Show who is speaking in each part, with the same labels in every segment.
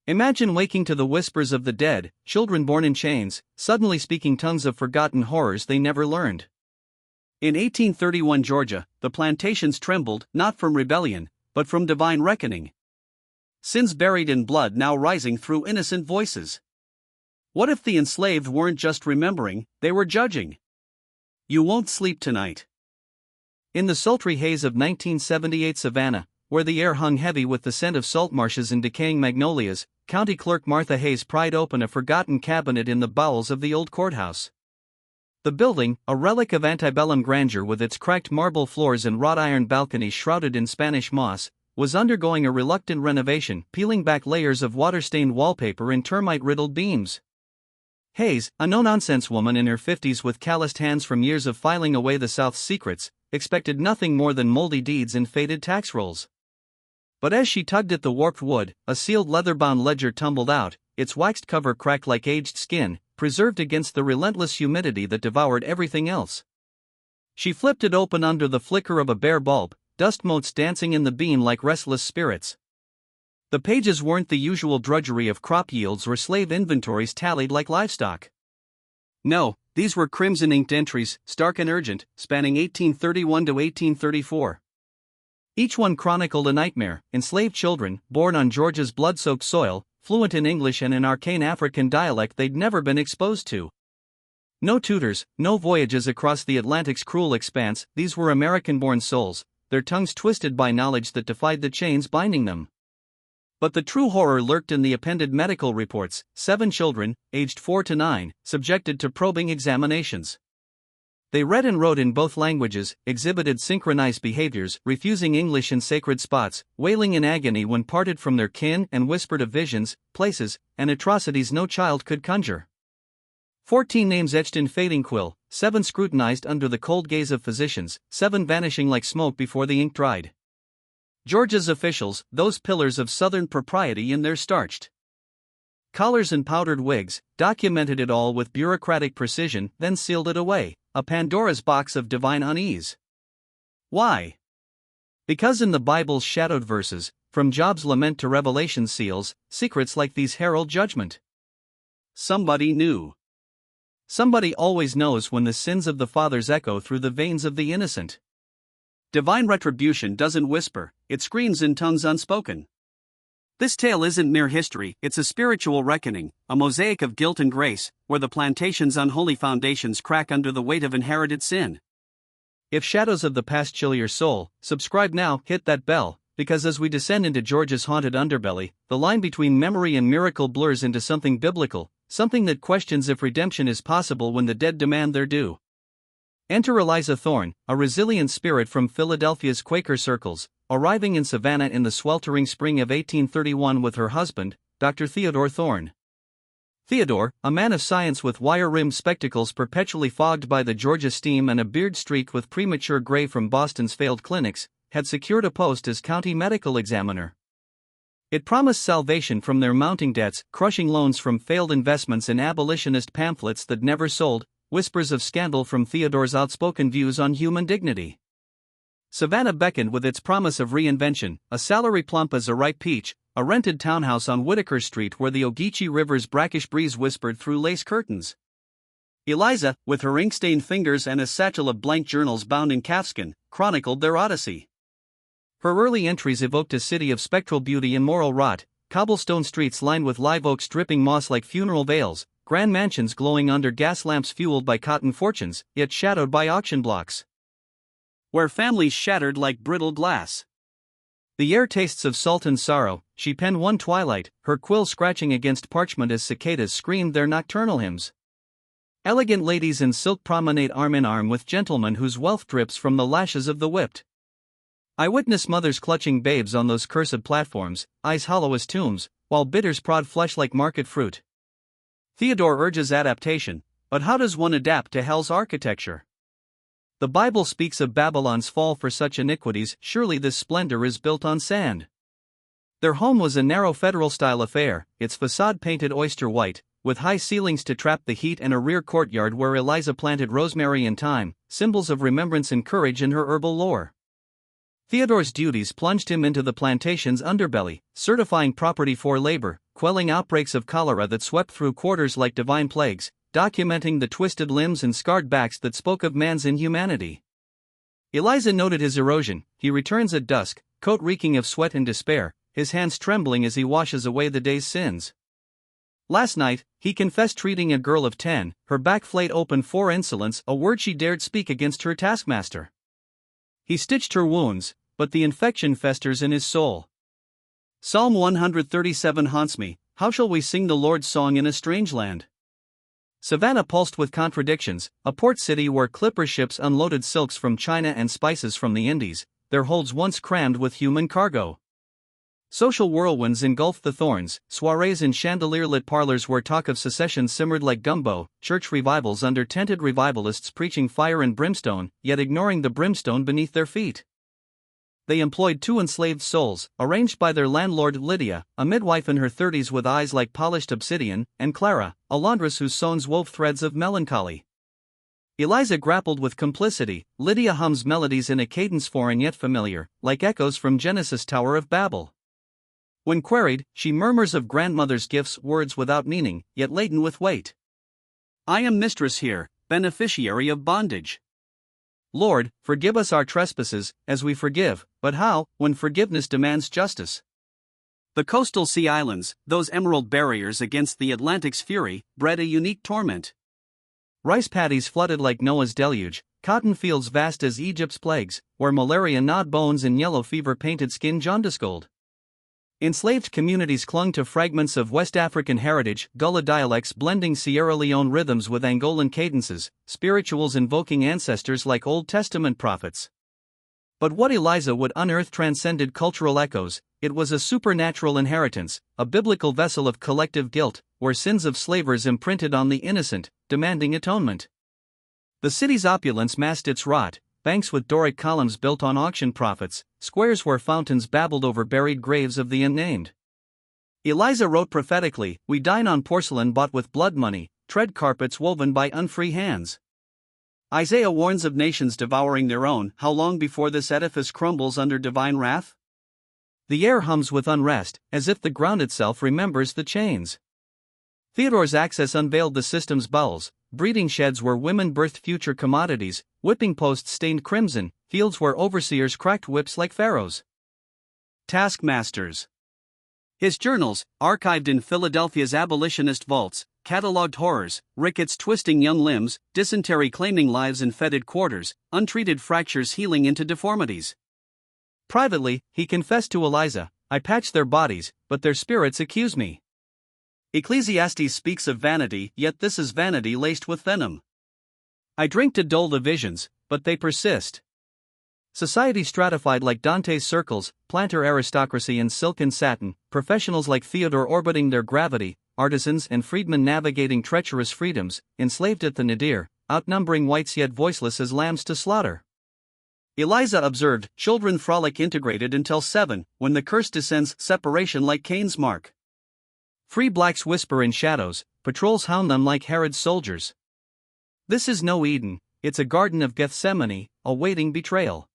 Speaker 1: Imagine waking to the whispers of the dead, children born in chains, suddenly speaking tongues of forgotten horrors they never learned. In 1831 Georgia, the plantations trembled, not from rebellion, but from divine reckoning. Sins buried in blood now rising through innocent voices. What if the enslaved weren't just remembering, they were judging? You won't sleep tonight. In the sultry haze of 1978 Savannah, where the air hung heavy with the scent of salt marshes and decaying magnolias, County Clerk Martha Hayes pried open a forgotten cabinet in the bowels of the old courthouse. The building, a relic of antebellum grandeur with its cracked marble floors and wrought iron balconies shrouded in Spanish moss, was undergoing a reluctant renovation, peeling back layers of water-stained wallpaper and termite-riddled beams. Hayes, a no-nonsense woman in her 50s with calloused hands from years of filing away the South's secrets, expected nothing more than moldy deeds and faded tax rolls. But as she tugged at the warped wood, a sealed leather-bound ledger tumbled out, its waxed cover cracked like aged skin, preserved against the relentless humidity that devoured everything else. She flipped it open under the flicker of a bare bulb, dust motes dancing in the beam like restless spirits. The pages weren't the usual drudgery of crop yields or slave inventories tallied like livestock. No, these were crimson-inked entries, stark and urgent, spanning 1831 to 1834. Each one chronicled a nightmare: enslaved children, born on Georgia's blood-soaked soil, fluent in English and an arcane African dialect they'd never been exposed to. No tutors, no voyages across the Atlantic's cruel expanse, these were American-born souls, their tongues twisted by knowledge that defied the chains binding them. But the true horror lurked in the appended medical reports: 7 children, aged 4 to 9, subjected to probing examinations. They read and wrote in both languages, exhibited synchronized behaviors, refusing English in sacred spots, wailing in agony when parted from their kin, and whispered of visions, places, and atrocities no child could conjure. 14 names etched in fading quill, 7 scrutinized under the cold gaze of physicians, 7 vanishing like smoke before the ink dried. Georgia's officials, those pillars of Southern propriety in their starched collars and powdered wigs, documented it all with bureaucratic precision, then sealed it away, a Pandora's box of divine unease. Why? Because in the Bible's shadowed verses, from Job's lament to Revelation's seals, secrets like these herald judgment. Somebody knew. Somebody always knows when the sins of the fathers echo through the veins of the innocent. Divine retribution doesn't whisper, it screams in tongues unspoken. This tale isn't mere history, it's a spiritual reckoning, a mosaic of guilt and grace, where the plantation's unholy foundations crack under the weight of inherited sin. If shadows of the past chill your soul, subscribe now, hit that bell, because as we descend into Georgia's haunted underbelly, the line between memory and miracle blurs into something biblical, something that questions if redemption is possible when the dead demand their due. Enter Eliza Thorne, a resilient spirit from Philadelphia's Quaker circles, arriving in Savannah in the sweltering spring of 1831 with her husband, Dr. Theodore Thorne. Theodore, a man of science with wire-rimmed spectacles perpetually fogged by the Georgia steam and a beard streaked with premature gray from Boston's failed clinics, had secured a post as county medical examiner. It promised salvation from their mounting debts, crushing loans from failed investments in abolitionist pamphlets that never sold, whispers of scandal from Theodore's outspoken views on human dignity. Savannah beckoned with its promise of reinvention, a salary plump as a ripe peach, a rented townhouse on Whitaker Street where the Ogeechee River's brackish breeze whispered through lace curtains. Eliza, with her ink-stained fingers and a satchel of blank journals bound in calfskin, chronicled their odyssey. Her early entries evoked a city of spectral beauty and moral rot, cobblestone streets lined with live oaks dripping moss like funeral veils, grand mansions glowing under gas lamps fueled by cotton fortunes, yet shadowed by auction blocks, where families shattered like brittle glass. The air tastes of salt and sorrow, she penned one twilight, her quill scratching against parchment as cicadas screamed their nocturnal hymns. Elegant ladies in silk promenade arm in arm with gentlemen whose wealth drips from the lashes of the whipped. I witness mothers clutching babes on those cursed platforms, eyes hollow as tombs, while bidders prod flesh like market fruit. Theodore urges adaptation, but how does one adapt to hell's architecture? The Bible speaks of Babylon's fall for such iniquities, surely this splendor is built on sand. Their home was a narrow federal-style affair, its facade painted oyster white, with high ceilings to trap the heat and a rear courtyard where Eliza planted rosemary and thyme, symbols of remembrance and courage in her herbal lore. Theodore's duties plunged him into the plantation's underbelly, certifying property for labor, quelling outbreaks of cholera that swept through quarters like divine plagues, documenting the twisted limbs and scarred backs that spoke of man's inhumanity. Eliza noted his erosion. He returns at dusk, coat reeking of sweat and despair, his hands trembling as he washes away the day's sins. Last night, he confessed treating a girl of 10, her back flayed open for insolence, a word she dared speak against her taskmaster. He stitched her wounds, but the infection festers in his soul. Psalm 137 haunts me. How shall we sing the Lord's song in a strange land? Savannah pulsed with contradictions, a port city where clipper ships unloaded silks from China and spices from the Indies, their holds once crammed with human cargo. Social whirlwinds engulfed the thorns, soirees in chandelier-lit parlors where talk of secession simmered like gumbo, church revivals under tented revivalists preaching fire and brimstone, yet ignoring the brimstone beneath their feet. They employed 2 enslaved souls, arranged by their landlord Lydia, a midwife in her 30s with eyes like polished obsidian, and Clara, a laundress whose seams wove threads of melancholy. Eliza grappled with complicity. Lydia hums melodies in a cadence foreign yet familiar, like echoes from Genesis' Tower of Babel. When queried, she murmurs of grandmother's gifts, words without meaning, yet laden with weight. I am mistress here, beneficiary of bondage. Lord, forgive us our trespasses, as we forgive, but how, when forgiveness demands justice? The coastal sea islands, those emerald barriers against the Atlantic's fury, bred a unique torment. Rice paddies flooded like Noah's deluge, cotton fields vast as Egypt's plagues, where malaria gnawed bones and yellow fever painted skin jaundiced gold. Enslaved communities clung to fragments of West African heritage, Gullah dialects blending Sierra Leone rhythms with Angolan cadences, spirituals invoking ancestors like Old Testament prophets. But what Eliza would unearth transcended cultural echoes. It was a supernatural inheritance, a biblical vessel of collective guilt, where sins of slavers imprinted on the innocent, demanding atonement. The city's opulence masked its rot. Banks with Doric columns built on auction profits, squares where fountains babbled over buried graves of the unnamed. Eliza wrote prophetically, we dine on porcelain bought with blood money, tread carpets woven by unfree hands. Isaiah warns of nations devouring their own. How long before this edifice crumbles under divine wrath? The air hums with unrest, as if the ground itself remembers the chains. Theodore's access unveiled the system's bowels, breeding sheds where women birthed future commodities, whipping posts stained crimson, fields where overseers cracked whips like pharaohs. Taskmasters. His journals, archived in Philadelphia's abolitionist vaults, catalogued horrors, rickets twisting young limbs, dysentery claiming lives in fetid quarters, untreated fractures healing into deformities. Privately, he confessed to Eliza, I patch their bodies, but their spirits accuse me. Ecclesiastes speaks of vanity, yet this is vanity laced with venom. I drink to dull the visions, but they persist. Society stratified like Dante's circles, planter aristocracy in silk and satin, professionals like Theodore orbiting their gravity, artisans and freedmen navigating treacherous freedoms, enslaved at the nadir, outnumbering whites yet voiceless as lambs to slaughter. Eliza observed, children frolic integrated until 7, when the curse descends, separation like Cain's mark. Free blacks whisper in shadows, patrols hound them like Herod's soldiers. This is no Eden, it's a garden of Gethsemane, awaiting betrayal.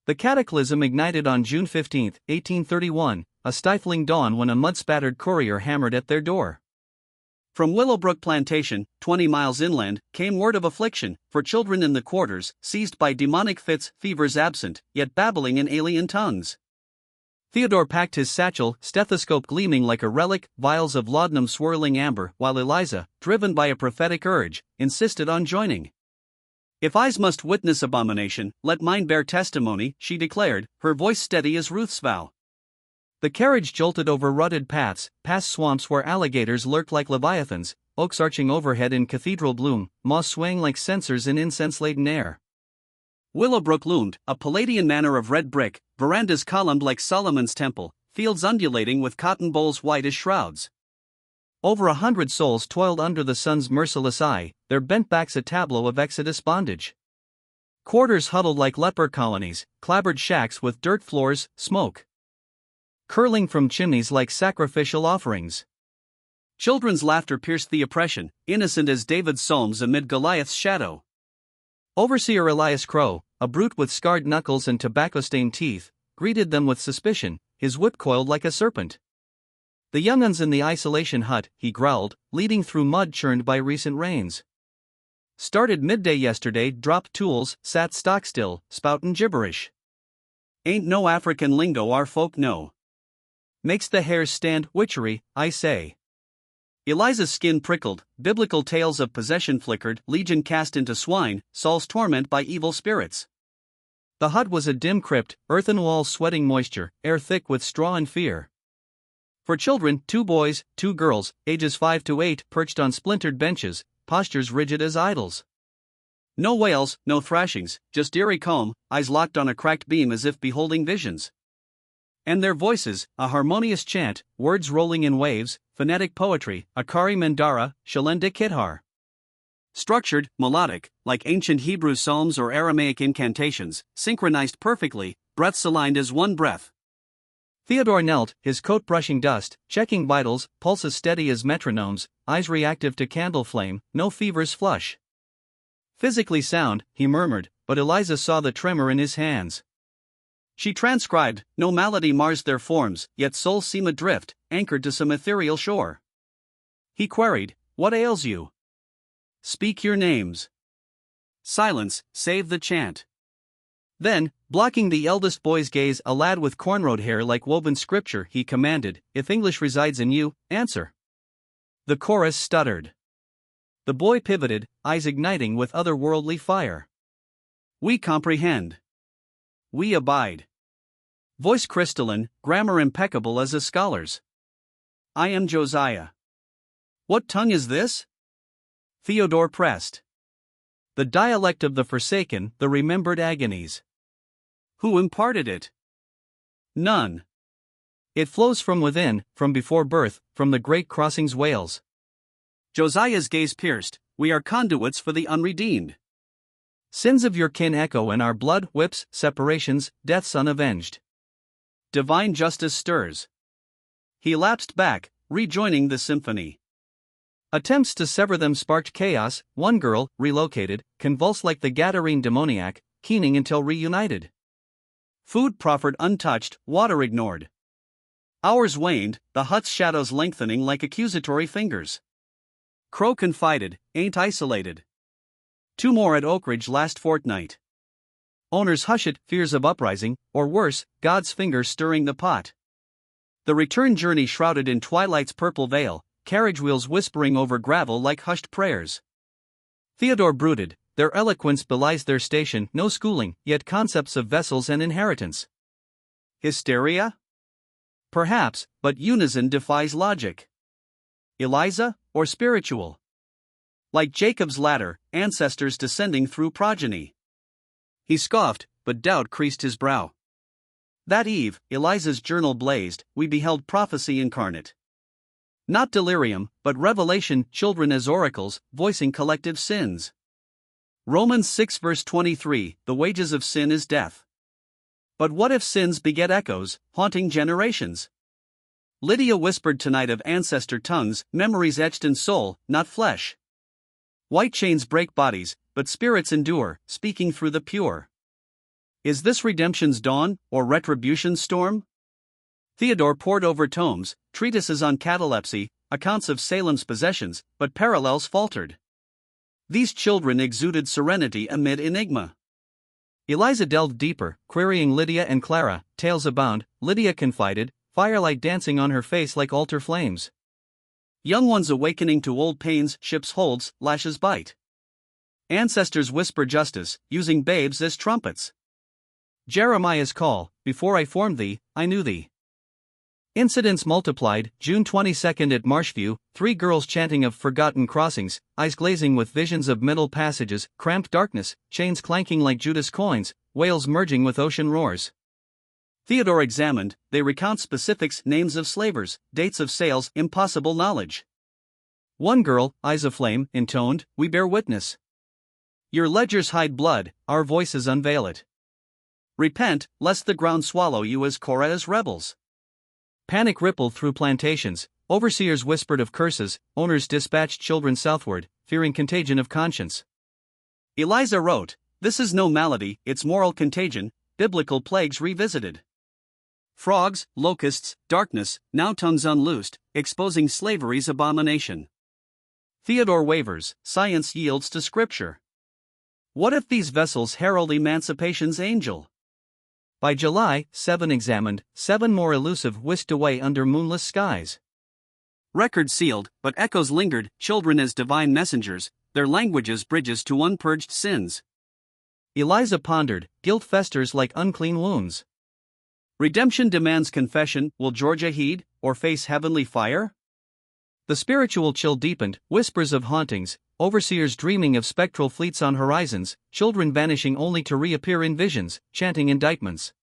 Speaker 1: The cataclysm ignited on June 15, 1831, a stifling dawn when a mud-spattered courier hammered at their door. From Willowbrook Plantation, 20 miles inland, came word of affliction, for children in the quarters, seized by demonic fits, fevers absent, yet babbling in alien tongues. Theodore packed his satchel, stethoscope gleaming like a relic, vials of laudanum swirling amber, while Eliza, driven by a prophetic urge, insisted on joining. If eyes must witness abomination, let mine bear testimony, she declared, her voice steady as Ruth's vow. The carriage jolted over rutted paths, past swamps where alligators lurked like leviathans, oaks arching overhead in cathedral bloom, moss swaying like censers in incense-laden air. Willowbrook loomed, a Palladian manor of red brick, verandas columned like Solomon's temple, fields undulating with cotton bowls white as shrouds. Over 100 souls toiled under the sun's merciless eye, their bent backs a tableau of Exodus bondage. Quarters huddled like leper colonies, clapboard shacks with dirt floors, smoke curling from chimneys like sacrificial offerings. Children's laughter pierced the oppression, innocent as David's psalms amid Goliath's shadow. Overseer Elias Crow, a brute with scarred knuckles and tobacco-stained teeth, greeted them with suspicion, his whip coiled like a serpent. "The young'uns in the isolation hut," he growled, leading through mud churned by recent rains. "Started midday yesterday, dropped tools, sat stock still, spoutin' gibberish. Ain't no African lingo our folk know. Makes the hairs stand witchery, I say." Eliza's skin prickled, biblical tales of possession flickered, legion cast into swine, Saul's torment by evil spirits. The hut was a dim crypt, earthen walls sweating moisture, air thick with straw and fear. For children, 2 boys, 2 girls, ages 5 to 8, perched on splintered benches, postures rigid as idols. No wails, no thrashings, just eerie calm, eyes locked on a cracked beam as if beholding visions. And their voices, a harmonious chant, words rolling in waves, phonetic poetry, Akari Mandara, Shalende Kithar. Structured, melodic, like ancient Hebrew psalms or Aramaic incantations, synchronized perfectly, breaths aligned as one breath. Theodore knelt, his coat brushing dust, checking vitals, pulses steady as metronomes, eyes reactive to candle flame, no fever's flush. "Physically sound," he murmured, but Eliza saw the tremor in his hands. She transcribed, "No malady mars their forms, yet souls seem adrift, anchored to some ethereal shore." He queried, "What ails you? Speak your names." Silence, save the chant. Then, blocking the eldest boy's gaze, a lad with cornrowed hair like woven scripture, he commanded, "If English resides in you, answer." The chorus stuttered. The boy pivoted, eyes igniting with otherworldly fire. "We comprehend. We abide." Voice crystalline, grammar impeccable as a scholar's. "I am Josiah." "What tongue is this?" Theodore pressed. "The dialect of the forsaken, the remembered agonies." "Who imparted it?" "None. It flows from within, from before birth, from the great crossings Wales." Josiah's gaze pierced, "We are conduits for the unredeemed. Sins of your kin echo in our blood, whips, separations, deaths unavenged. Divine justice stirs." He lapsed back, rejoining the symphony. Attempts to sever them sparked chaos. One girl, relocated, convulsed like the Gadarene demoniac, keening until reunited. Food proffered untouched, water ignored. Hours waned, the hut's shadows lengthening like accusatory fingers. Crow confided, "Ain't isolated. 2 more at Oak Ridge last fortnight." Owners hush it, fears of uprising, or worse, God's finger stirring the pot. The return journey shrouded in twilight's purple veil, carriage wheels whispering over gravel like hushed prayers. Theodore brooded, their eloquence belies their station, no schooling, yet concepts of vessels and inheritance. Hysteria? Perhaps, but unison defies logic. Eliza, or spiritual? Like Jacob's ladder, ancestors descending through progeny. He scoffed, but doubt creased his brow. That eve, Eliza's journal blazed, we beheld prophecy incarnate. Not delirium, but revelation, children as oracles, voicing collective sins. Romans 6 verse 23, the wages of sin is death. But what if sins beget echoes, haunting generations? Lydia whispered tonight of ancestor tongues, memories etched in soul, not flesh. White chains break bodies, but spirits endure, speaking through the pure. Is this redemption's dawn, or retribution's storm? Theodore pored over tomes, treatises on catalepsy, accounts of Salem's possessions, but parallels faltered. These children exuded serenity amid enigma. Eliza delved deeper, querying Lydia and Clara, tales abound. Lydia confided, firelight dancing on her face like altar flames. Young ones awakening to old pains, ships holds, lashes bite. Ancestors whisper justice, using babes as trumpets. Jeremiah's call, before I formed thee, I knew thee. Incidents multiplied. June 22 at Marshview, 3 girls chanting of forgotten crossings, eyes glazing with visions of middle passages, cramped darkness, chains clanking like Judas coins, whales merging with ocean roars. Theodore examined, they recount specifics, names of slavers, dates of sales, impossible knowledge. One girl, eyes aflame, intoned, we bear witness. Your ledgers hide blood, our voices unveil it. Repent, lest the ground swallow you as Korah's rebels. Panic rippled through plantations, overseers whispered of curses, owners dispatched children southward, fearing contagion of conscience. Eliza wrote, This is no malady, it's moral contagion, biblical plagues revisited. Frogs, locusts, darkness, now tongues unloosed, exposing slavery's abomination. Theodore wavers, science yields to scripture. What if these vessels herald emancipation's angel? By July, 7 examined, 7 more elusive whisked away under moonless skies. Records sealed, but echoes lingered, children as divine messengers, their languages bridges to unpurged sins. Eliza pondered, guilt festers like unclean wounds. Redemption demands confession, will Georgia heed, or face heavenly fire? The spiritual chill deepened, whispers of hauntings, overseers dreaming of spectral fleets on horizons, children vanishing only to reappear in visions, chanting indictments.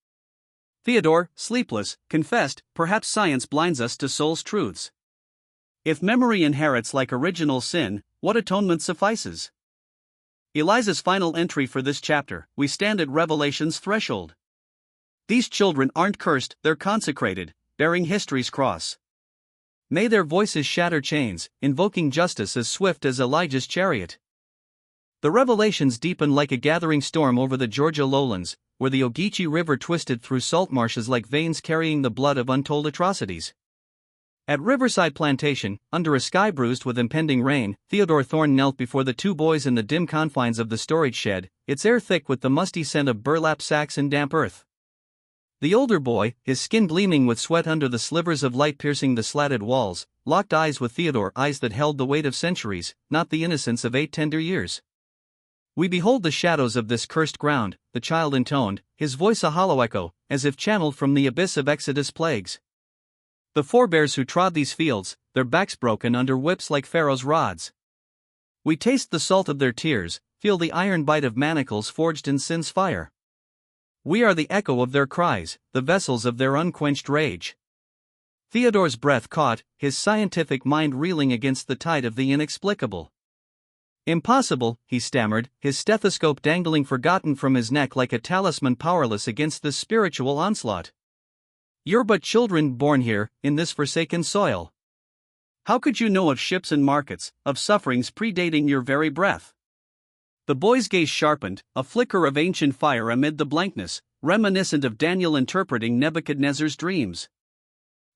Speaker 1: Theodore, sleepless, confessed, perhaps science blinds us to soul's truths. If memory inherits like original sin, what atonement suffices? Eliza's final entry for this chapter, we stand at Revelation's threshold. These children aren't cursed, they're consecrated, bearing history's cross. May their voices shatter chains, invoking justice as swift as Elijah's chariot. The revelations deepen like a gathering storm over the Georgia lowlands, where the Ogeechee River twisted through salt marshes like veins carrying the blood of untold atrocities. At Riverside Plantation, under a sky bruised with impending rain, Theodore Thorne knelt before the 2 boys in the dim confines of the storage shed, its air thick with the musty scent of burlap sacks and damp earth. The older boy, his skin gleaming with sweat under the slivers of light piercing the slatted walls, locked eyes with Theodore, eyes that held the weight of centuries, not the innocence of 8 tender years. We behold the shadows of this cursed ground, the child intoned, his voice a hollow echo, as if channeled from the abyss of Exodus plagues. The forebears who trod these fields, their backs broken under whips like Pharaoh's rods. We taste the salt of their tears, feel the iron bite of manacles forged in sin's fire. We are the echo of their cries, the vessels of their unquenched rage. Theodore's breath caught, his scientific mind reeling against the tide of the inexplicable. Impossible, he stammered, his stethoscope dangling forgotten from his neck like a talisman powerless against this spiritual onslaught. You're but children born here, in this forsaken soil. How could you know of ships and markets, of sufferings predating your very breath? The boy's gaze sharpened, a flicker of ancient fire amid the blankness, reminiscent of Daniel interpreting Nebuchadnezzar's dreams.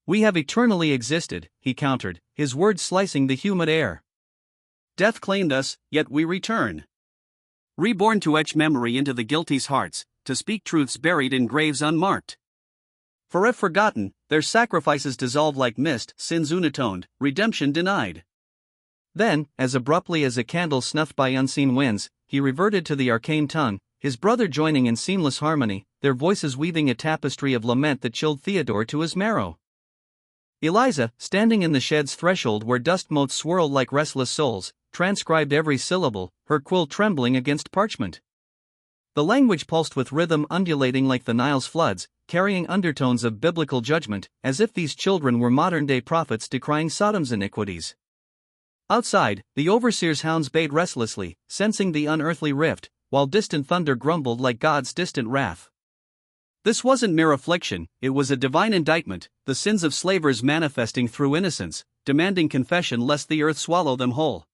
Speaker 1: We have eternally existed, he countered, his words slicing the humid air. Death claimed us, yet we return. Reborn to etch memory into the guilty's hearts, to speak truths buried in graves unmarked. For if forgotten, their sacrifices dissolve like mist, sins unatoned, redemption denied. Then, as abruptly as a candle snuffed by unseen winds, he reverted to the arcane tongue, his brother joining in seamless harmony, their voices weaving a tapestry of lament that chilled Theodore to his marrow. Eliza, standing in the shed's threshold where dust motes swirled like restless souls, transcribed every syllable, her quill trembling against parchment. The language pulsed with rhythm, undulating like the Nile's floods, carrying undertones of biblical judgment, as if these children were modern-day prophets decrying Sodom's iniquities. Outside, the overseer's hounds bayed restlessly, sensing the unearthly rift, while distant thunder grumbled like God's distant wrath. This wasn't mere affliction, it was a divine indictment, the sins of slavers manifesting through innocence, demanding confession lest the earth swallow them whole.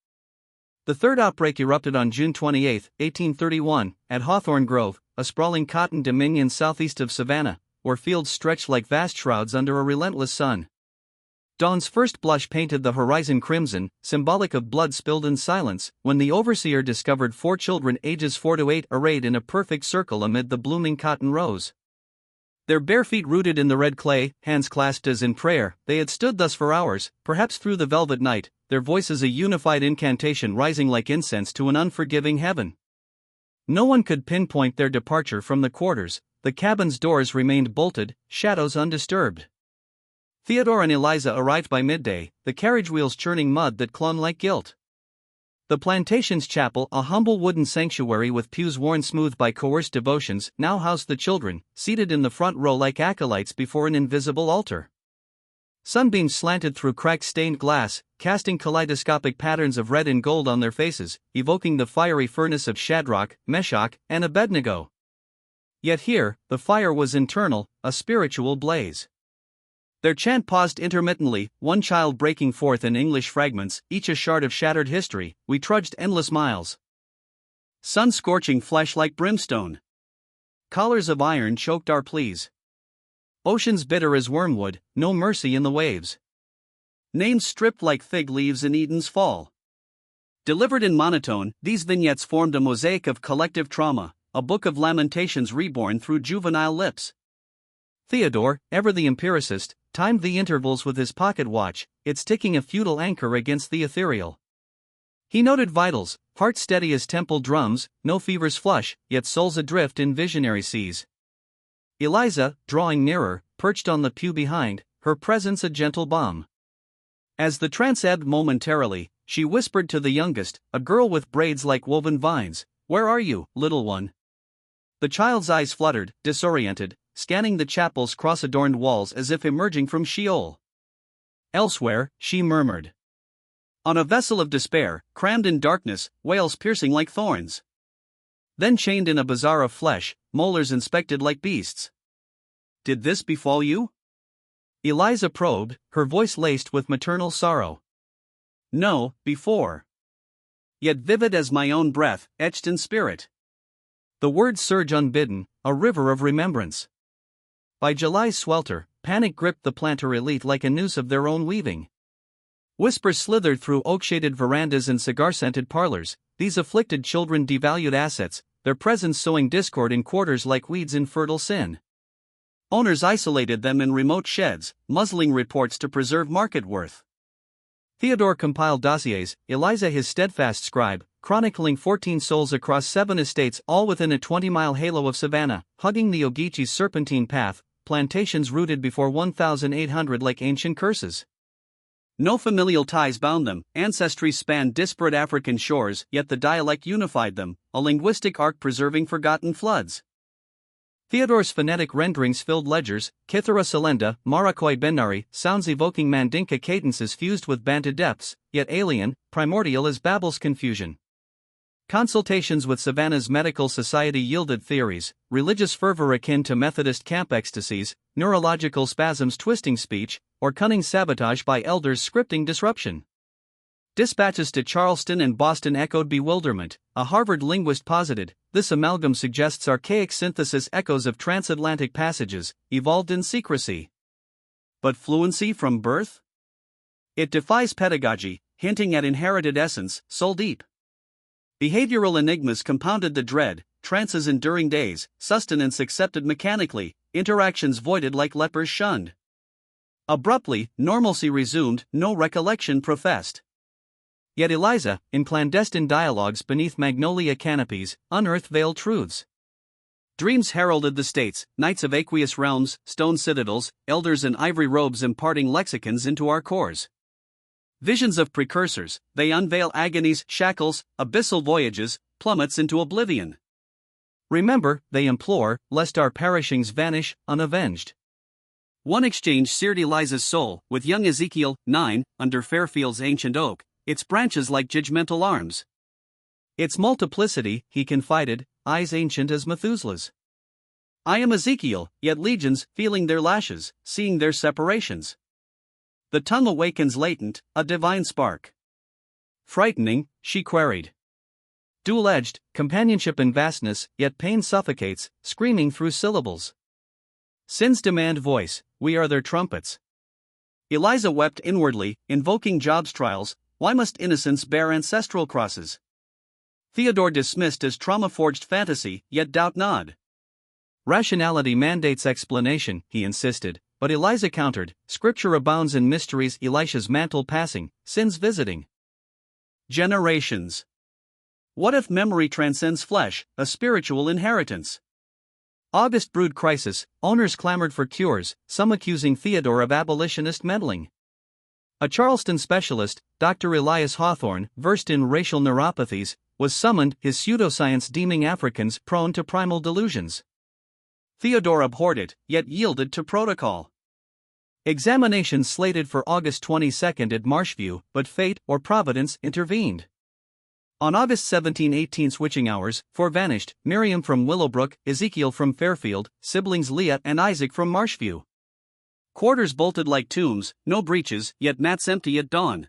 Speaker 1: The third outbreak erupted on June 28, 1831, at Hawthorne Grove, a sprawling cotton dominion southeast of Savannah, where fields stretched like vast shrouds under a relentless sun. Dawn's first blush painted the horizon crimson, symbolic of blood spilled in silence, when the overseer discovered 4 children ages 4 to 8 arrayed in a perfect circle amid the blooming cotton rows. Their bare feet rooted in the red clay, hands clasped as in prayer, they had stood thus for hours, perhaps through the velvet night, their voices a unified incantation rising like incense to an unforgiving heaven. No one could pinpoint their departure from the quarters, the cabin's doors remained bolted, shadows undisturbed. Theodore and Eliza arrived by midday, the carriage wheels churning mud that clung like guilt. The plantation's chapel, a humble wooden sanctuary with pews worn smooth by coerced devotions, now housed the children, seated in the front row like acolytes before an invisible altar. Sunbeams slanted through cracked stained glass, casting kaleidoscopic patterns of red and gold on their faces, evoking the fiery furnace of Shadrach, Meshach, and Abednego. Yet here, the fire was internal, a spiritual blaze. Their chant paused intermittently, one child breaking forth in English fragments, each a shard of shattered history. We trudged endless miles. sun scorching flesh like brimstone. Collars of iron choked our pleas. Oceans bitter as wormwood, no mercy in the waves. Names stripped like fig leaves in Eden's fall. Delivered in monotone, these vignettes formed a mosaic of collective trauma, a book of lamentations reborn through juvenile lips. Theodore, ever the empiricist, timed the intervals with his pocket watch, its ticking a futile anchor against the ethereal. He noted vitals, heart steady as temple drums, no fevers flush, yet souls adrift in visionary seas. Eliza, drawing nearer, perched on the pew behind, her presence a gentle balm. As the trance ebbed momentarily, she whispered to the youngest, a girl with braids like woven vines, "Where are you, little one?" The child's eyes fluttered, disoriented, scanning the chapel's cross-adorned walls as if emerging from Sheol. "Elsewhere," she murmured. "On a vessel of despair, crammed in darkness, wails piercing like thorns. Then chained in a bazaar of flesh, molars inspected like beasts. Did this befall you?" Eliza probed, her voice laced with maternal sorrow. "No, before. Yet vivid as my own breath, etched in spirit." The words surge unbidden, a river of remembrance. By July's swelter, panic gripped the planter elite like a noose of their own weaving. Whispers slithered through oak-shaded verandas and cigar-scented parlors, these afflicted children devalued assets, their presence sowing discord in quarters like weeds in fertile sin. Owners isolated them in remote sheds, muzzling reports to preserve market worth. Theodore compiled dossiers, Eliza his steadfast scribe, chronicling 14 souls across 7 estates all within a 20-mile halo of Savannah, hugging the Ogeechee's serpentine path, plantations rooted before 1800 like ancient curses. No familial ties bound them, ancestries spanned disparate African shores, yet the dialect unified them, a linguistic arc preserving forgotten floods. Theodore's phonetic renderings filled ledgers, Kithara Salenda, Marakoy Benari, sounds evoking Mandinka cadences fused with Bantu depths, yet alien, primordial as Babel's confusion. Consultations with Savannah's medical society yielded theories, religious fervor akin to Methodist camp ecstasies, neurological spasms twisting speech, or cunning sabotage by elders scripting disruption. Dispatches to Charleston and Boston echoed bewilderment. A Harvard linguist posited, this amalgam suggests archaic synthesis echoes of transatlantic passages, evolved in secrecy. But fluency from birth? It defies pedagogy, hinting at inherited essence, soul deep. Behavioral enigmas compounded the dread, trances enduring days, sustenance accepted mechanically, interactions voided like lepers shunned. Abruptly, normalcy resumed, no recollection professed. Yet Eliza, in clandestine dialogues beneath magnolia canopies, unearthed veiled truths. Dreams heralded the states, knights of aqueous realms, stone citadels, elders in ivory robes imparting lexicons into our cores. Visions of precursors, they unveil agonies, shackles, abyssal voyages, plummets into oblivion. Remember, they implore, lest our perishings vanish, unavenged. One exchange seared Eliza's soul, with young Ezekiel, 9, under Fairfield's ancient oak, its branches like judgmental arms. Its multiplicity, he confided, eyes ancient as Methuselah's. I am Ezekiel, yet legions, feeling their lashes, seeing their separations. The tongue awakens latent, a divine spark. Frightening, she queried. Dual-edged, companionship in vastness, yet pain suffocates, screaming through syllables. Sins demand voice, we are their trumpets. Eliza wept inwardly, invoking Job's trials. Why must innocence bear ancestral crosses? Theodore dismissed as trauma-forged fantasy, yet doubt nod. Rationality mandates explanation, he insisted, but Eliza countered, scripture abounds in mysteries, Elisha's mantle passing, sins visiting. Generations. What if memory transcends flesh, a spiritual inheritance? August brewed crisis, owners clamored for cures, some accusing Theodore of abolitionist meddling. A Charleston specialist, Dr. Elias Hawthorne, versed in racial neuropathies, was summoned, his pseudoscience deeming Africans prone to primal delusions. Theodore abhorred it, yet yielded to protocol. Examinations slated for August 22 at Marshview, but fate, or providence, intervened. On August 17-18 switching hours, 4 vanished, Miriam from Willowbrook, Ezekiel from Fairfield, siblings Leah and Isaac from Marshview. Quarters bolted like tombs, no breaches, yet mats empty at dawn.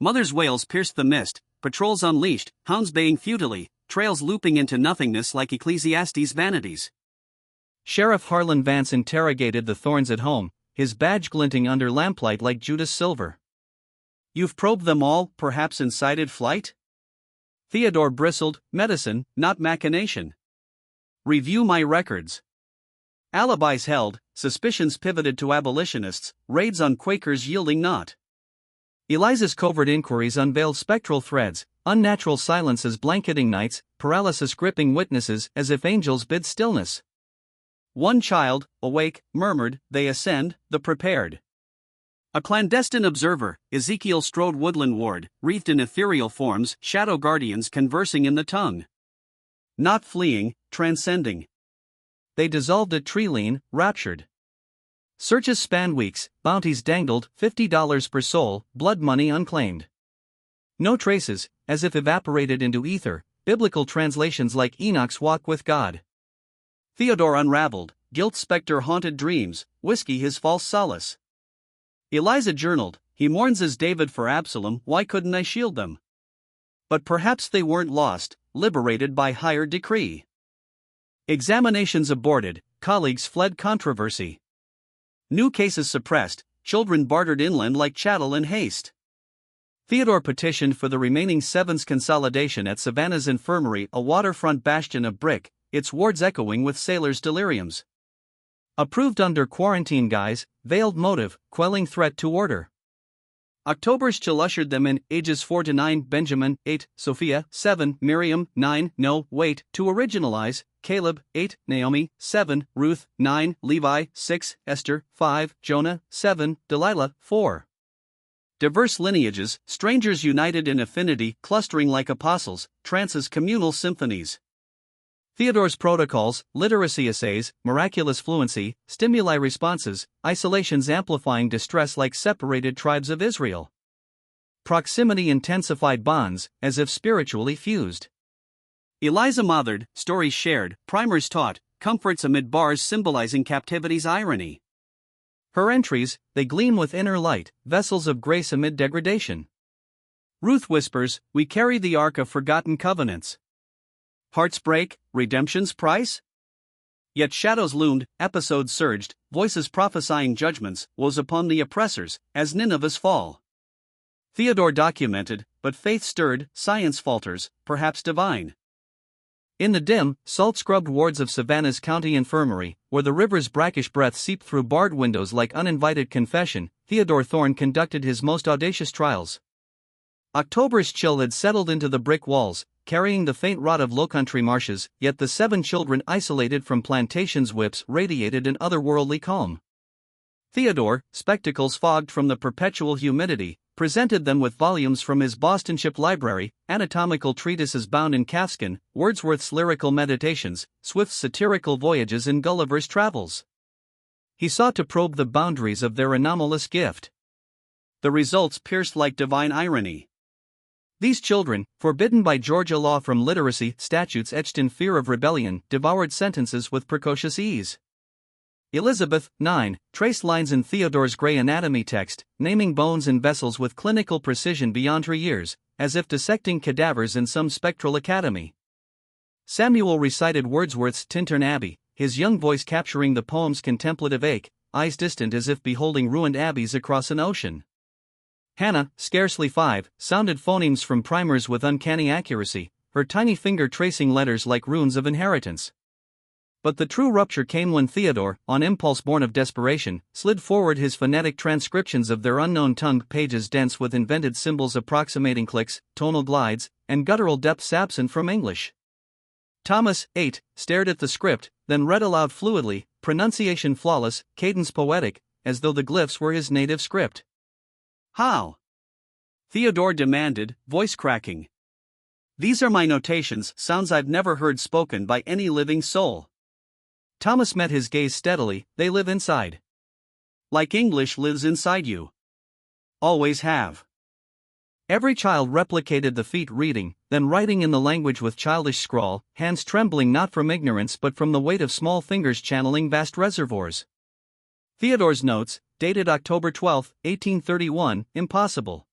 Speaker 1: Mother's wails pierced the mist, patrols unleashed, hounds baying futilely, trails looping into nothingness like Ecclesiastes' vanities. Sheriff Harlan Vance interrogated the thorns at home, his badge glinting under lamplight like Judas silver. You've probed them all, perhaps incited flight? Theodore bristled, medicine, not machination. Review my records. Alibis held, suspicions pivoted to abolitionists, raids on Quakers yielding naught. Eliza's covert inquiries unveiled spectral threads, unnatural silences blanketing nights, paralysis gripping witnesses as if angels bid stillness. One child, awake, murmured, "They ascend, the prepared." A clandestine observer, Ezekiel strode woodland ward, wreathed in ethereal forms, shadow guardians conversing in the tongue. Not fleeing, transcending. They dissolved at tree-lean, raptured. Searches spanned weeks, bounties dangled, $50 per soul, blood money unclaimed. No traces, as if evaporated into ether, biblical translations like Enoch's walk with God. Theodore unraveled, guilt specter haunted dreams, whiskey his false solace. Eliza journaled, he mourns as David for Absalom, why couldn't I shield them? But perhaps they weren't lost, liberated by higher decree. Examinations aborted, colleagues fled controversy. New cases suppressed, children bartered inland like chattel in haste. Theodore petitioned for the remaining seven's consolidation at Savannah's Infirmary, a waterfront bastion of brick, its wards echoing with sailors' deliriums. Approved under quarantine guise, veiled motive, quelling threat to order. October's chill ushered them in, ages 4 to 9, Benjamin, 8, Sophia, 7, Miriam, 9, no, wait, to originalize, Caleb, 8, Naomi, 7, Ruth, 9, Levi, 6, Esther, 5, Jonah, 7, Delilah, 4. Diverse lineages, strangers united in affinity, clustering like apostles, trances communal symphonies. Theodore's protocols, literacy essays, miraculous fluency, stimuli responses, isolations amplifying distress like separated tribes of Israel. Proximity intensified bonds, as if spiritually fused. Eliza mothered, stories shared, primers taught, comforts amid bars symbolizing captivity's irony. Her entries, they gleam with inner light, vessels of grace amid degradation. Ruth whispers, we carry the ark of forgotten covenants. Hearts break, redemption's price? Yet shadows loomed, episodes surged, voices prophesying judgments, woes upon the oppressors, as Nineveh's fall. Theodore documented, but faith stirred, science falters, perhaps divine. In the dim, salt-scrubbed wards of Savannah's county infirmary, where the river's brackish breath seeped through barred windows like uninvited confession, Theodore Thorne conducted his most audacious trials. October's chill had settled into the brick walls, carrying the faint rot of lowcountry marshes, yet the 7 children isolated from Plantation's whips radiated an otherworldly calm. Theodore, spectacles fogged from the perpetual humidity, presented them with volumes from his Bostonshire library, anatomical treatises bound in calfskin, Wordsworth's lyrical meditations, Swift's satirical voyages in Gulliver's Travels. He sought to probe the boundaries of their anomalous gift. The results pierced like divine irony. These children, forbidden by Georgia law from literacy, statutes etched in fear of rebellion, devoured sentences with precocious ease. Elizabeth, 9, traced lines in Theodore's gray anatomy text, naming bones and vessels with clinical precision beyond her years, as if dissecting cadavers in some spectral academy. Samuel recited Wordsworth's Tintern Abbey, his young voice capturing the poem's contemplative ache, eyes distant as if beholding ruined abbeys across an ocean. Hannah, scarcely 5, sounded phonemes from primers with uncanny accuracy, her tiny finger tracing letters like runes of inheritance. But the true rupture came when Theodore, on impulse born of desperation, slid forward his phonetic transcriptions of their unknown tongue, pages dense with invented symbols approximating clicks, tonal glides, and guttural depths absent from English. Thomas, 8, stared at the script, then read aloud fluidly, pronunciation flawless, cadence poetic, as though the glyphs were his native script. How? Theodore demanded, voice cracking. These are my notations, sounds I've never heard spoken by any living soul. Thomas met his gaze steadily, they live inside. Like English lives inside you. Always have. Every child replicated the feat reading, then writing in the language with childish scrawl, hands trembling not from ignorance but from the weight of small fingers channeling vast reservoirs. Theodore's notes, dated October 12, 1831, impossible.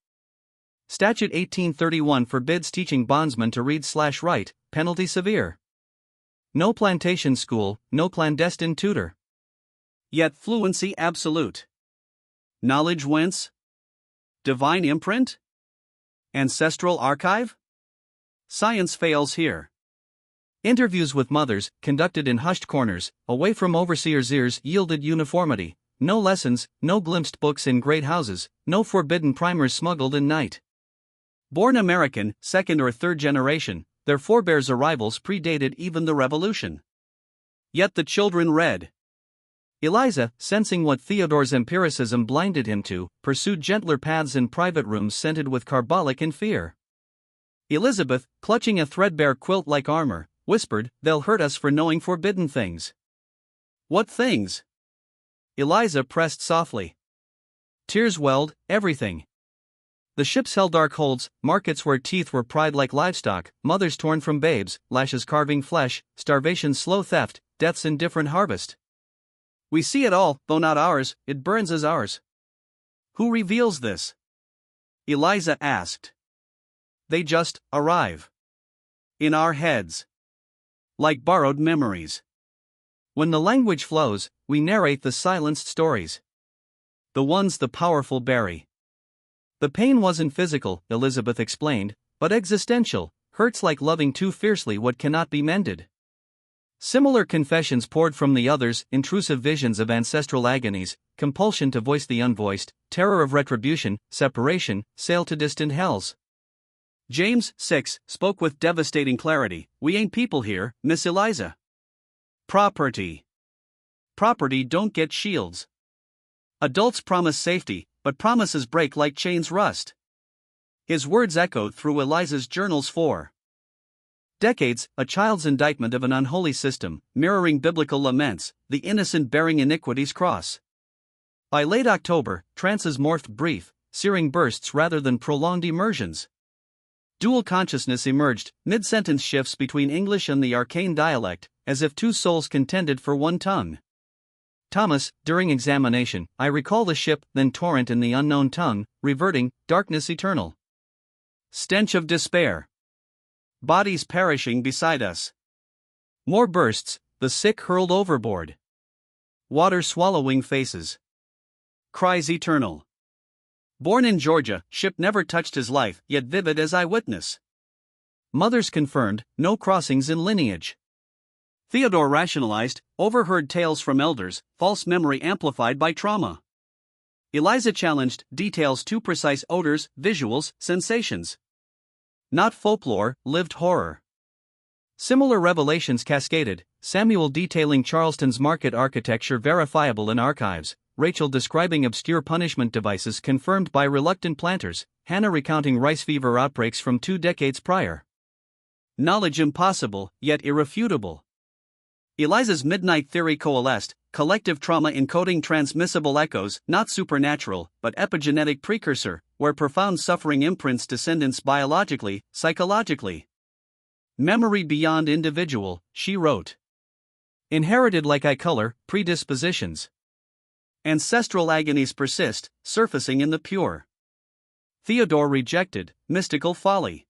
Speaker 1: Statute 1831 forbids teaching bondsmen to read/write, penalty severe. No plantation school, no clandestine tutor. Yet fluency absolute. Knowledge whence? Divine imprint? Ancestral archive? Science fails here. Interviews with mothers, conducted in hushed corners, away from overseers' ears, yielded uniformity. No lessons, no glimpsed books in great houses, no forbidden primers smuggled in night. Born American, second or third generation, their forebears' arrivals predated even the Revolution. Yet the children read. Eliza, sensing what Theodore's empiricism blinded him to, pursued gentler paths in private rooms scented with carbolic and fear. Elizabeth, clutching a threadbare quilt like armor, whispered, "They'll hurt us for knowing forbidden things." What things? Eliza pressed softly. Tears welled, everything. The ships held dark holds, markets where teeth were pried like livestock, mothers torn from babes, lashes carving flesh, starvation's slow theft, death's indifferent harvest. We see it all, though not ours, it burns as ours. Who reveals this? Eliza asked. They just arrive. In our heads. Like borrowed memories. When the language flows, we narrate the silenced stories. The ones the powerful bury. The pain wasn't physical, Elizabeth explained, but existential, hurts like loving too fiercely what cannot be mended. Similar confessions poured from the others, intrusive visions of ancestral agonies, compulsion to voice the unvoiced, terror of retribution, separation, sail to distant hells. James, 6, spoke with devastating clarity, "We ain't people here, Miss Eliza. Property. Property don't get shields. Adults promise safety, but promises break like chains rust." His words echoed through Eliza's journals for decades, a child's indictment of an unholy system, mirroring biblical laments, the innocent bearing iniquity's cross. By late October, trances morphed brief, searing bursts rather than prolonged immersions. Dual consciousness emerged, mid-sentence shifts between English and the arcane dialect, as if two souls contended for one tongue. Thomas, during examination, I recall the ship, then torrent in the unknown tongue, reverting, darkness eternal. Stench of despair. Bodies perishing beside us. More bursts, the sick hurled overboard. Water swallowing faces. Cries eternal. Born in Georgia, ship never touched his life, yet vivid as eyewitness. Mothers confirmed, no crossings in lineage. Theodore rationalized, overheard tales from elders, false memory amplified by trauma. Eliza challenged, details too precise, odors, visuals, sensations. Not folklore, lived horror. Similar revelations cascaded, Samuel detailing Charleston's market architecture verifiable in archives, Rachel describing obscure punishment devices confirmed by reluctant planters, Hannah recounting rice fever outbreaks from 2 decades prior. Knowledge impossible, yet irrefutable. Eliza's midnight theory coalesced, collective trauma encoding transmissible echoes, not supernatural, but epigenetic precursor, where profound suffering imprints descendants biologically, psychologically. Memory beyond individual, she wrote. Inherited like eye color, predispositions. Ancestral agonies persist, surfacing in the pure. Theodore rejected, mystical folly.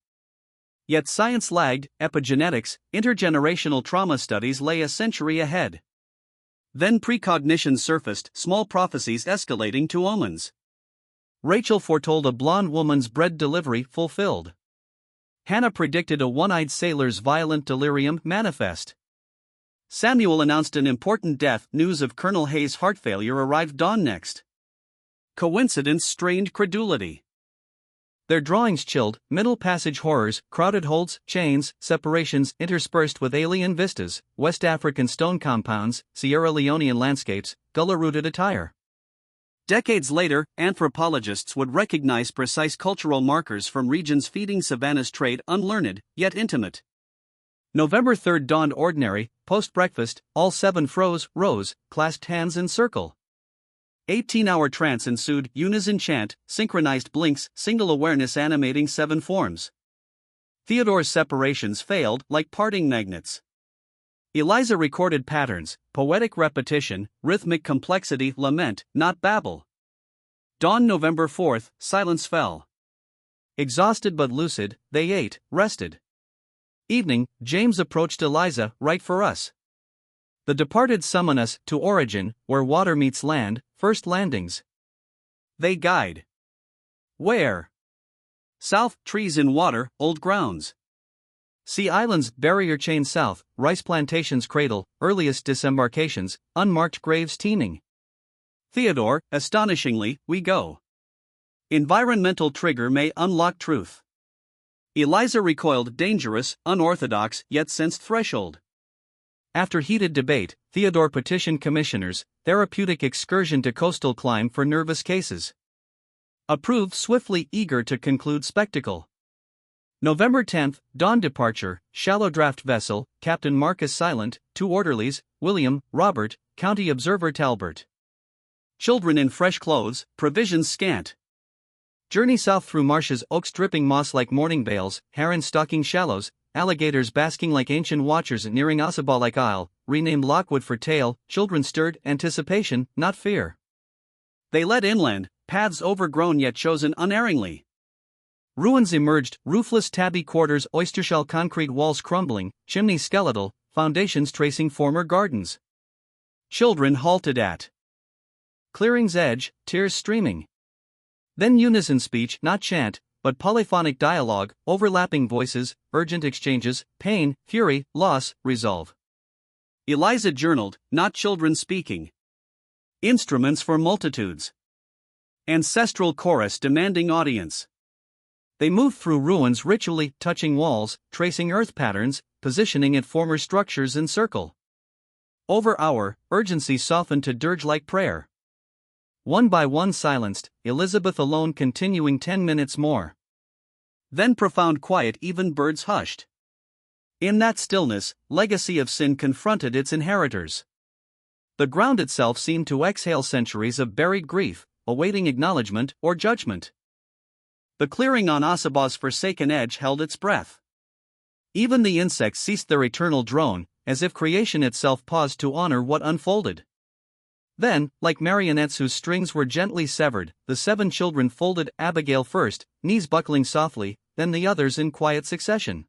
Speaker 1: Yet science lagged, epigenetics, intergenerational trauma studies lay a century ahead. Then precognition surfaced, small prophecies escalating to omens. Rachel foretold a blonde woman's bread delivery fulfilled. Hannah predicted a one-eyed sailor's violent delirium manifest. Samuel announced an important death, news of Colonel Hayes' heart failure arrived dawn next. Coincidence strained credulity. Their drawings chilled, middle passage horrors, crowded holds, chains, separations interspersed with alien vistas, West African stone compounds, Sierra Leonean landscapes, gullah-rooted attire. Decades later, anthropologists would recognize precise cultural markers from regions feeding Savannah's trade, unlearned, yet intimate. November 3rd dawned ordinary, post-breakfast, all 7 froze, rose, clasped hands in circle. 18-hour trance ensued, unison chant, synchronized blinks, single awareness animating 7 forms. Theodore's separations failed, like parting magnets. Eliza recorded patterns, poetic repetition, rhythmic complexity, lament, not babble. Dawn November 4th, silence fell. Exhausted but lucid, they ate, rested. Evening, James approached Eliza, "Write for us. The departed summon us to origin, where water meets land, first landings. They guide. Where? South, trees in water, old grounds. Sea islands, barrier chain south, rice plantations cradle, earliest disembarkations, unmarked graves teeming. Theodore, astonishingly, we go. Environmental trigger may unlock truth." Eliza recoiled, dangerous, unorthodox, yet sensed threshold. After heated debate, Theodore petitioned commissioners, therapeutic excursion to coastal climb for nervous cases. Approved, swiftly, eager to conclude spectacle. November 10, dawn departure, shallow draft vessel, Captain Marcus silent, 2 orderlies, William, Robert, County Observer Talbot. Children in fresh clothes, provisions scant. Journey south through marshes, oaks dripping moss like morning bales, heron stalking shallows, alligators basking like ancient watchers nearing Ossabaw-like isle, renamed Lockwood for tale. Children stirred, anticipation, not fear. They led inland, paths overgrown yet chosen unerringly. Ruins emerged, roofless tabby quarters, oystershell concrete walls crumbling, chimneys skeletal, foundations tracing former gardens. Children halted at clearing's edge, tears streaming. Then unison speech, not chant, but polyphonic dialogue, overlapping voices, urgent exchanges, pain, fury, loss, resolve. Eliza journaled, not children speaking. Instruments for multitudes. Ancestral chorus demanding audience. They moved through ruins ritually, touching walls, tracing earth patterns, positioning at former structures in circle. Over hour, urgency softened to dirge-like prayer. One by one silenced, Elizabeth alone continuing 10 minutes more. Then profound quiet, even birds hushed. In that stillness, legacy of sin confronted its inheritors. The ground itself seemed to exhale centuries of buried grief, awaiting acknowledgement or judgment. The clearing on Ossabaw's forsaken edge held its breath. Even the insects ceased their eternal drone, as if creation itself paused to honor what unfolded. Then, like marionettes whose strings were gently severed, the 7 children folded, Abigail first, knees buckling softly, then the others in quiet succession.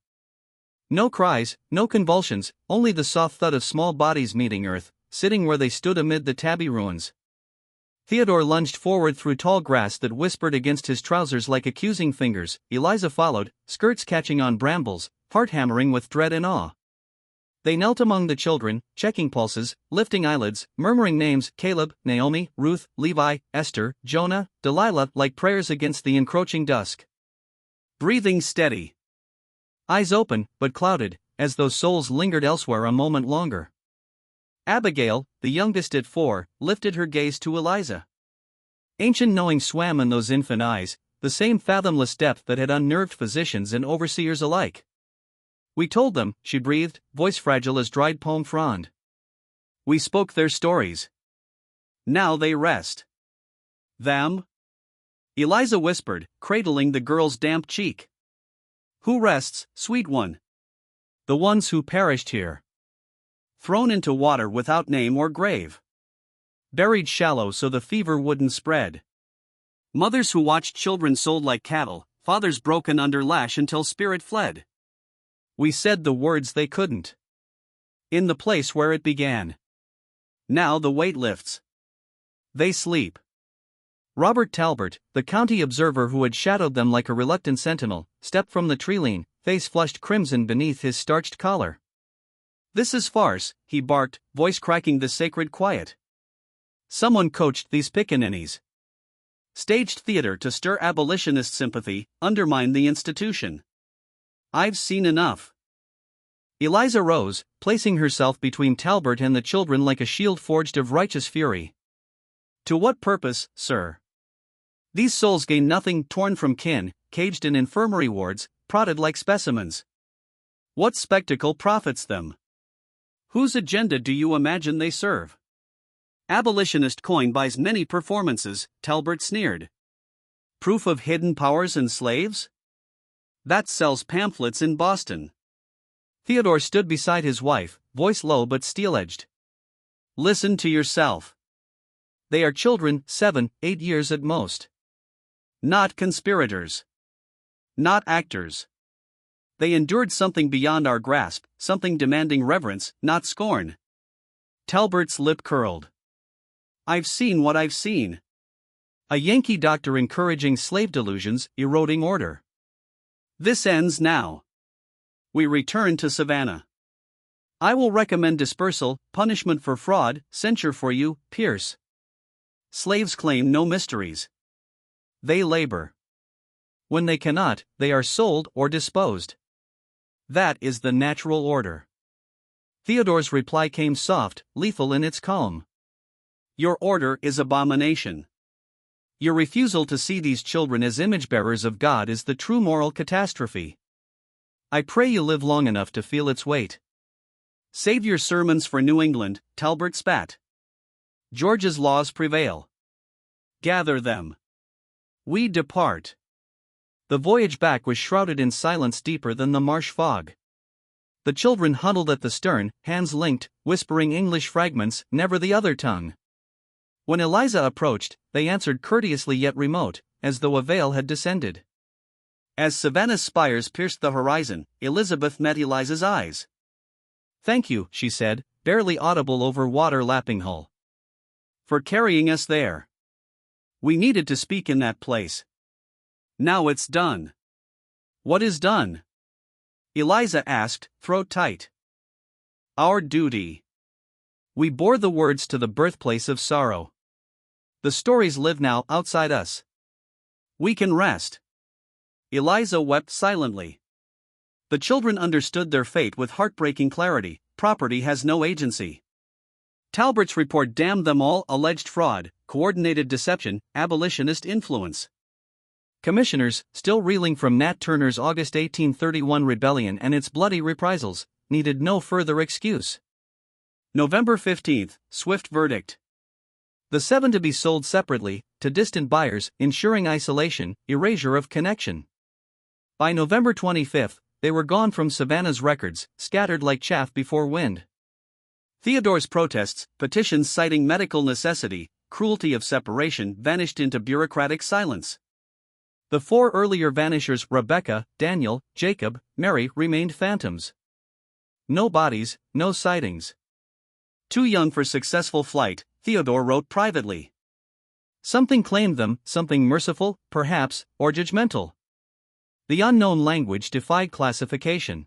Speaker 1: No cries, no convulsions, only the soft thud of small bodies meeting earth, sitting where they stood amid the tabby ruins. Theodore lunged forward through tall grass that whispered against his trousers like accusing fingers. Eliza followed, skirts catching on brambles, heart hammering with dread and awe. They knelt among the children, checking pulses, lifting eyelids, murmuring names: Caleb, Naomi, Ruth, Levi, Esther, Jonah, Delilah, like prayers against the encroaching dusk. Breathing steady. Eyes open, but clouded, as though souls lingered elsewhere a moment longer. Abigail, the youngest at 4, lifted her gaze to Eliza. Ancient knowing swam in those infant eyes, the same fathomless depth that had unnerved physicians and overseers alike. "We told them," she breathed, voice fragile as dried palm frond. "We spoke their stories. Now they rest." "Them?" Eliza whispered, cradling the girl's damp cheek. "Who rests, sweet one?" "The ones who perished here. Thrown into water without name or grave. Buried shallow so the fever wouldn't spread. Mothers who watched children sold like cattle, fathers broken under lash until spirit fled. We said the words they couldn't. In the place where it began. Now the weight lifts. They sleep." Robert Talbot, the county observer who had shadowed them like a reluctant sentinel, stepped from the tree-lean, face flushed crimson beneath his starched collar. "This is farce," he barked, voice cracking the sacred quiet. "Someone coached these pickaninnies. Staged theater to stir abolitionist sympathy, undermine the institution. I've seen enough." Eliza rose, placing herself between Talbot and the children like a shield forged of righteous fury. "To what purpose, sir? These souls gain nothing, torn from kin, caged in infirmary wards, prodded like specimens. What spectacle profits them? Whose agenda do you imagine they serve? Abolitionist coin buys many performances," Talbot sneered. "Proof of hidden powers and slaves? That sells pamphlets in Boston." Theodore stood beside his wife, voice low but steel-edged. "Listen to yourself. They are children, 7, 8 years at most. Not conspirators. Not actors. They endured something beyond our grasp, something demanding reverence, not scorn. Talbert's lip curled. I've seen what I've seen. A Yankee doctor encouraging slave delusions, eroding order. This ends now. We return to Savannah. I will recommend dispersal, punishment for fraud, censure for you, Pierce. Slaves claim no mysteries. They labor. When they cannot, they are sold or disposed. That is the natural order. Theodore's reply came soft, lethal in its calm. Your order is abomination. Your refusal to see these children as image-bearers of God is the true moral catastrophe. I pray you live long enough to feel its weight. Save your sermons for New England, Talbert spat. Georgia's laws prevail. Gather them. We depart. The voyage back was shrouded in silence deeper than the marsh fog. The children huddled at the stern, hands linked, whispering English fragments, never the other tongue. When Eliza approached, they answered courteously yet remote, as though a veil had descended. As Savannah's spires pierced the horizon, Elizabeth met Eliza's eyes. Thank you, she said, barely audible over water-lapping hull. For carrying us there. We needed to speak in that place. Now it's done. What is done? Eliza asked, throat tight. Our duty. We bore the words to the birthplace of sorrow. The stories live now outside us. We can rest. Eliza wept silently. The children understood their fate with heartbreaking clarity. Property has no agency. Talbert's report damned them all: alleged fraud, coordinated deception, abolitionist influence. Commissioners, still reeling from Nat Turner's August 1831 rebellion and its bloody reprisals, needed no further excuse. November 15, swift verdict. The 7 to be sold separately, to distant buyers, ensuring isolation, erasure of connection. By November 25, they were gone from Savannah's records, scattered like chaff before wind. Theodore's protests, petitions citing medical necessity, cruelty of separation, vanished into bureaucratic silence. The 4 earlier vanishers, Rebecca, Daniel, Jacob, Mary, remained phantoms. No bodies, no sightings. Too young for successful flight, Theodore wrote privately. Something claimed them, something merciful, perhaps, or judgmental. The unknown language defied classification.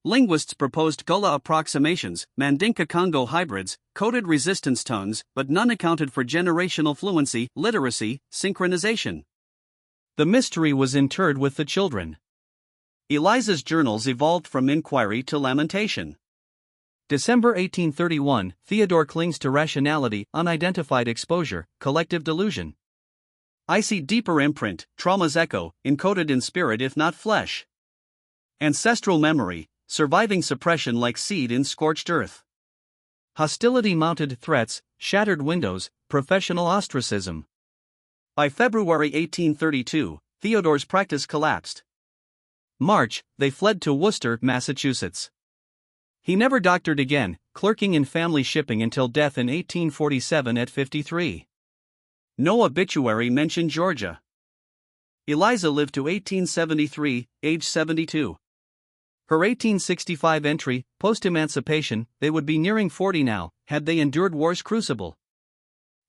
Speaker 1: Linguists proposed Gullah approximations, Mandinka-Congo hybrids, coded resistance tones, but none accounted for generational fluency, literacy, synchronization. The mystery was interred with the children. Eliza's journals evolved from inquiry to lamentation. December 1831, Theodore clings to rationality, unidentified exposure, collective delusion. I see deeper imprint, trauma's echo, encoded in spirit if not flesh. Ancestral memory, surviving suppression like seed in scorched earth. Hostility-mounted threats, shattered windows, professional ostracism. By February 1832, Theodore's practice collapsed. March, they fled to Worcester, Massachusetts. He never doctored again, clerking in family shipping until death in 1847 at 53. No obituary mentioned Georgia. Eliza lived to 1873, age 72. Her 1865 entry, post-emancipation, they would be nearing 40 now, had they endured war's crucible.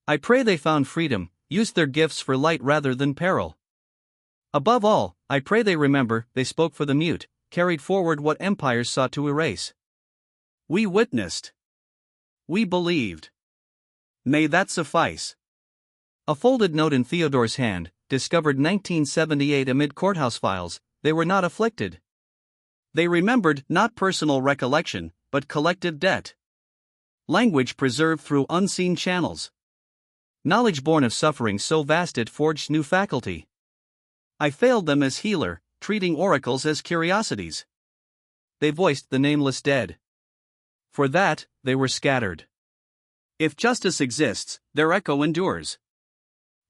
Speaker 1: I pray they found freedom, used their gifts for light rather than peril. Above all, I pray they remember, they spoke for the mute, carried forward what empires sought to erase. We witnessed. We believed. May that suffice. A folded note in Theodore's hand, discovered 1978 amid courthouse files, they were not afflicted. They remembered not personal recollection, but collective debt. Language preserved through unseen channels. Knowledge born of suffering so vast it forged new faculty. I failed them as healer, treating oracles as curiosities. They voiced the nameless dead. For that, they were scattered. If justice exists, their echo endures.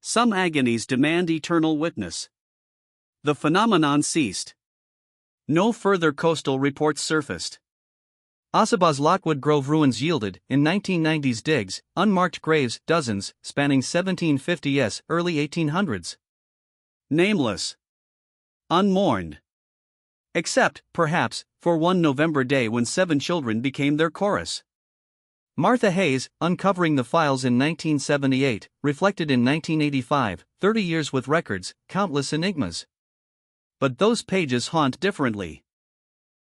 Speaker 1: Some agonies demand eternal witness. The phenomenon ceased. No further coastal reports surfaced. Ossaba's Lockwood Grove ruins yielded, in 1990's digs, unmarked graves, dozens, spanning 1750s, early 1800s. Nameless. Unmourned. Except, perhaps, for one November day when 7 children became their chorus. Martha Hayes, uncovering the files in 1978, reflected in 1985, 30 years with records, countless enigmas. But those pages haunt differently.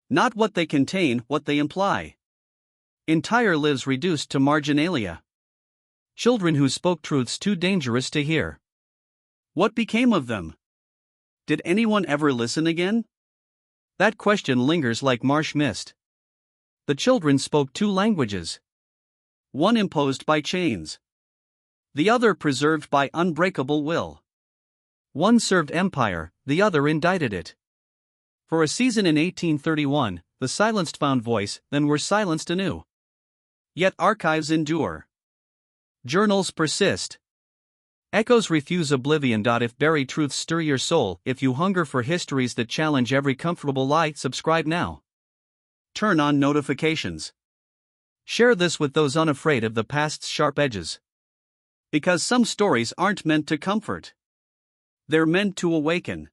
Speaker 1: Not what they contain, what they imply. Entire lives reduced to marginalia. Children who spoke truths too dangerous to hear. What became of them? Did anyone ever listen again? That question lingers like marsh mist. The children spoke 2 languages. One imposed by chains. The other preserved by unbreakable will. One served empire, the other indicted it. For a season in 1831, the silenced found voice, then were silenced anew. Yet archives endure. Journals persist. Echoes refuse oblivion. If buried truths stir your soul, if you hunger for histories that challenge every comfortable lie, subscribe now. Turn on notifications. Share this with those unafraid of the past's sharp edges. Because some stories aren't meant to comfort. They're meant to awaken.